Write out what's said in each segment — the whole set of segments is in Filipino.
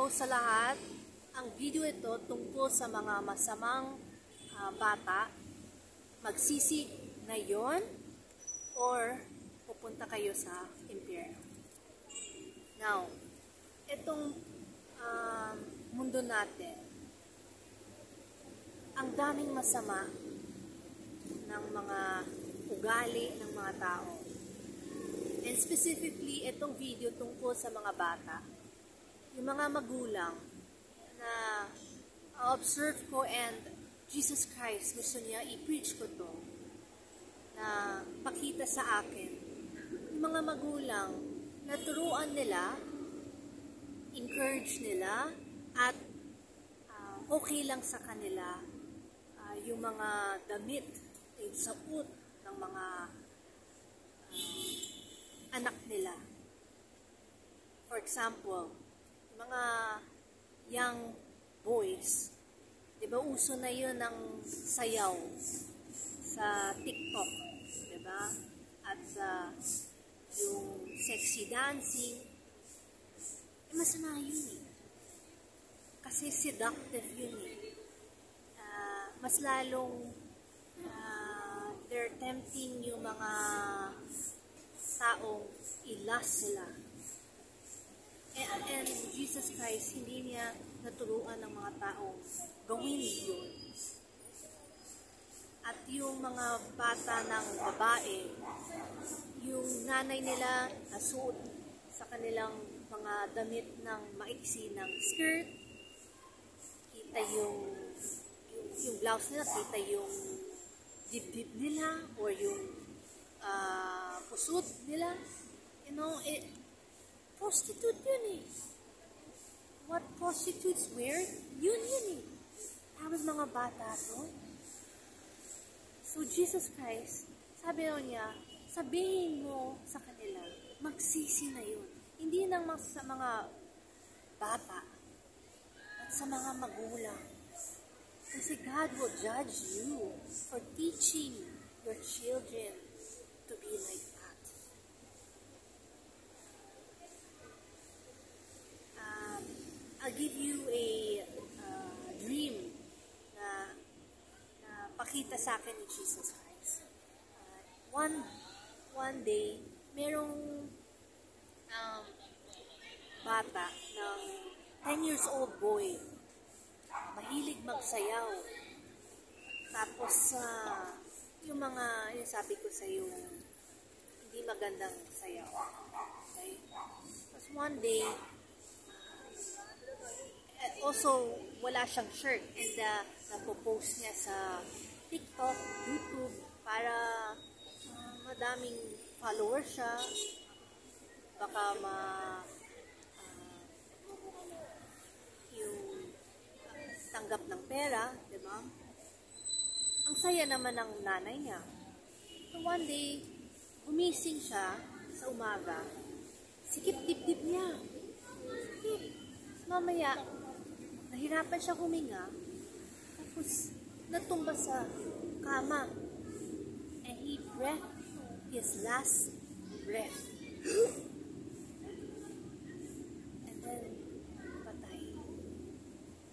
sa lahat, ang video ito tungkol sa mga masamang bata. Magsisi ngayon or pupunta kayo sa impyerno. Now, itong mundo natin, ang daming masama ng mga ugali ng mga tao. And specifically, itong video tungkol sa mga bata. Yung mga magulang na observe ko and Jesus Christ gusto niya i-preach ko to na pakita sa akin. Yung mga magulang na turuan nila, encourage nila, at okay lang sa kanila yung mga damit, yung suot ng mga anak nila. For example, mga young boys, di ba uso na yun ng sayaw sa TikTok, di ba? At yung sexy dancing, masama yun eh. Kasi seductive yun eh. Mas lalong they're tempting yung mga taong i-lust sila. And Jesus Christ, hindi niya naturuan ng mga taong gawin yun. At yung mga bata ng babae, yung nanay nila nasuot sa kanilang mga damit ng maiksi ng skirt, kita yung blouse nila, kita yung dibdib nila, or yung pusot nila. You know, prostitute yun eh. What prostitutes wear, yun eh. Tapos mga bata to. So Jesus Christ, sabi niya, sabihin mo sa kanila, magsisi na yun. Hindi lang sa mga bata, at sa mga magulang. Kasi God will judge you for teaching your children to be like that. I'll give you a dream na pakita sa akin ni Jesus Christ. One day, merong bata ng 10 years old boy, mahilig magsayaw. Tapos, yung sabi ko sa iyo, hindi magandang sayaw. Okay? Tapos one day, also, wala siyang shirt, and napopost niya sa TikTok, YouTube, para madaming followers siya, baka yung tanggap ng pera, di ba? Ang saya naman ng nanay niya. So one day, gumising siya sa umaga, sikip dibdib niya. Sikip. Mamaya, nahirapan siya huminga, tapos natumba sa kama, and he breathed his last breath. And then,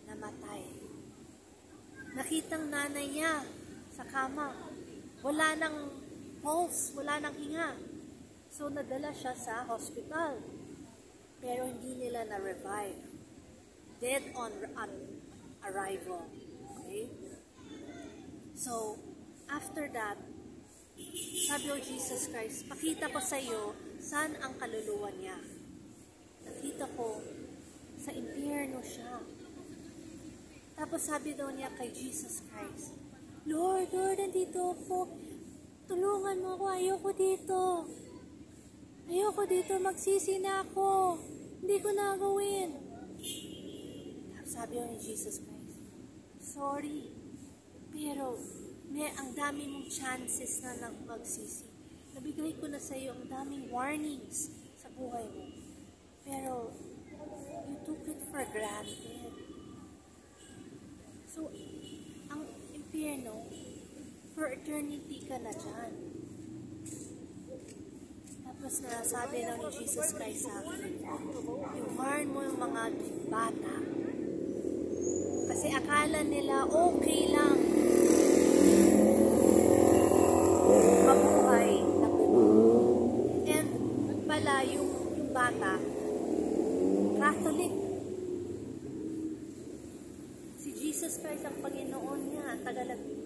namatay. Nakitang nanay niya sa kama, wala nang pulse, wala nang hinga. So, nadala siya sa hospital, pero hindi nila na-revive. Dead on arrival. Okay? So, after that, sabi o Jesus Christ, pakita ko sa iyo saan ang kaluluwa niya. Nakita ko sa impyerno siya. Tapos sabi daw niya kay Jesus Christ, Lord, nandito ako. Tulungan mo ako. Ayoko dito. Magsisi na ako. Hindi ko na gawin. Sabi ni Jesus Christ, sorry, pero ang dami mong chances na magsisi. Nabigay ko na sa iyo ang daming warnings sa buhay mo. Pero, you took it for granted. So, ang impyerno, for eternity ka na dyan. Tapos sabi na ni Jesus Christ sa akin, i-warn mo yung mga bata akala nila okay lang mabuhay na gano'n. And pala yung bata, Catholic. Si Jesus Christ ang Panginoon niya, ang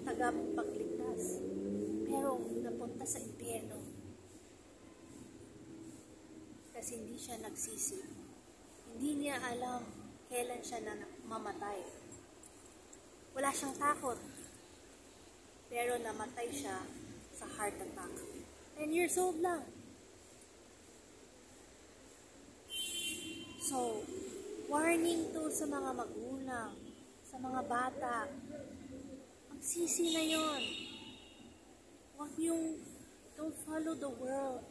tagapagligtas. Pero napunta sa impyerno. Kasi hindi siya nagsisi. Hindi niya alam kailan siya na mamatay. Wala siyang takot. Pero namatay siya sa heart attack. 10 years old lang. So, warning to sa mga magulang, sa mga bata. Magsisi na yon. Huwag yung, don't follow the world.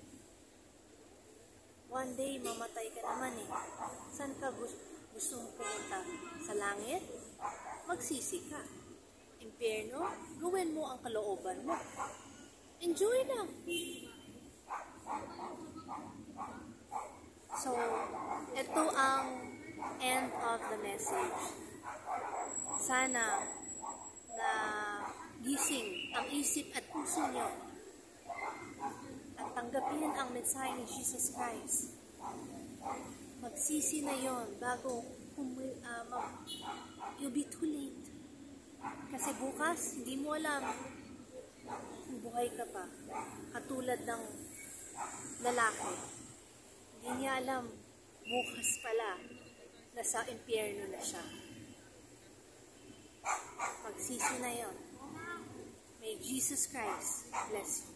One day, mamatay ka naman eh. Saan ka gusto mong pumunta? Sa langit? Magsisi ka. Impyerno? Gawin mo ang kalooban mo. Enjoy lang. So, ito ang end of the message. Sana na gising ang isip at puso nyo at tanggapin ang mensahe ni Jesus Christ. Magsisi na yon bago you'll be too late. Kasi bukas, hindi mo alam kung buhay ka pa. Katulad ng lalaki. Hindi niya alam, bukas pala, nasa impyerno na siya. Magsisi na yon. May Jesus Christ bless you.